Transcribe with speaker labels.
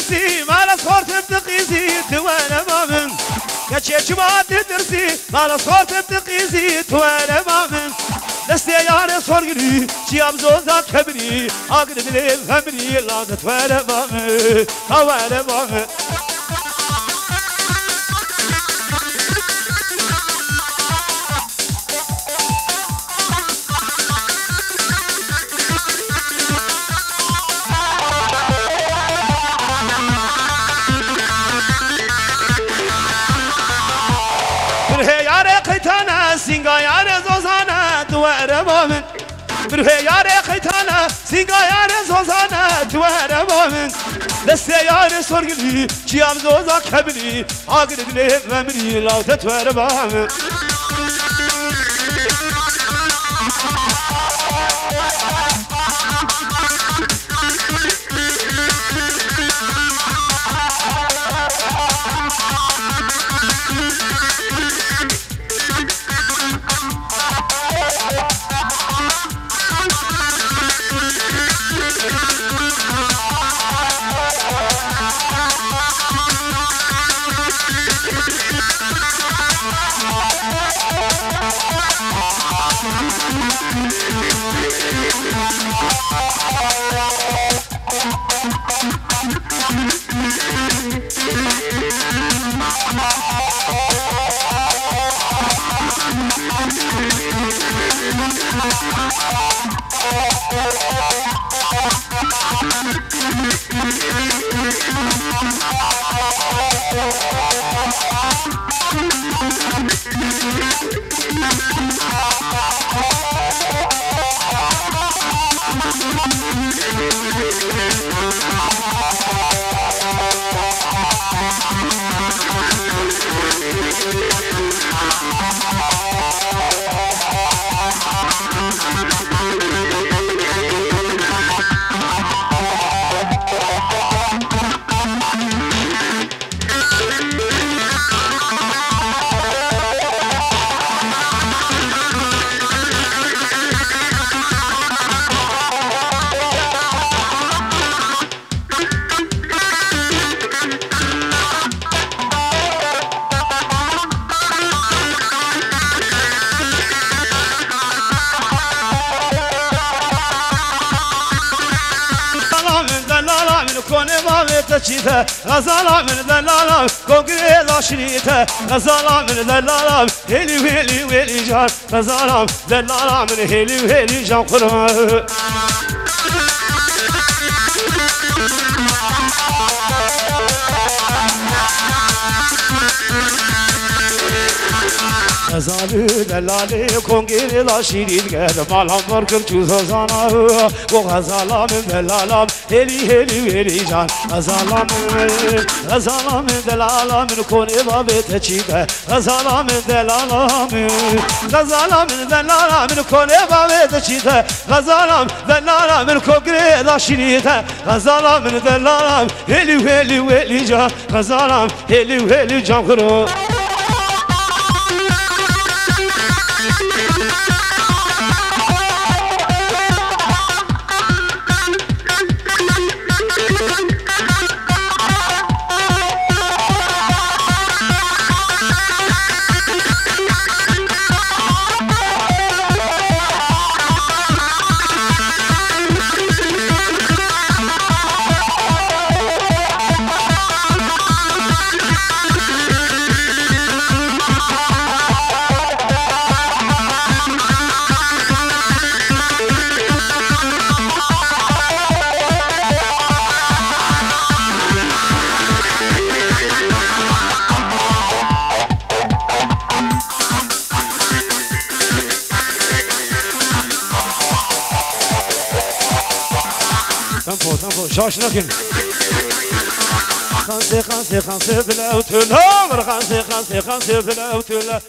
Speaker 1: تدرسي مال صورت بتقيزي وانا مامن كتشيش ما تدرسي مال صورت بتقيزي وانا مامن دستي يا صورغني شياب زوزا كبري اقرب لي فمري لا توانا مامن وانا مامن سينغا يا زوزانا توار مؤمن بروحي يا ريختانا سينغا يا زوزانا توار مؤمن دستي يا صورغلي شيام زوزا كبري اقرب لي فمري لا تتوار مؤمن غزالة من دلالة كوكريلا شريته غزالة من دلالة هيلي ويلي ويلي جار غزالة دلالة من هيلي ويلي جار قرآن غزالة دلالة كوكريلا شريته مالهم مركب جوزانا وغزالة من دلالة هيلي ويلي جار غزالة من دلالة من كوني بابت تشيده غزالة من دلالة من كوني بابت تشيده غزالة من كوكري لا شريته غزالة من دلالة هيلي ويلي جا غزالة هيلي جا خرو تنفو شاش نكن خانسي بلا وتلا خانسي بلا وتلا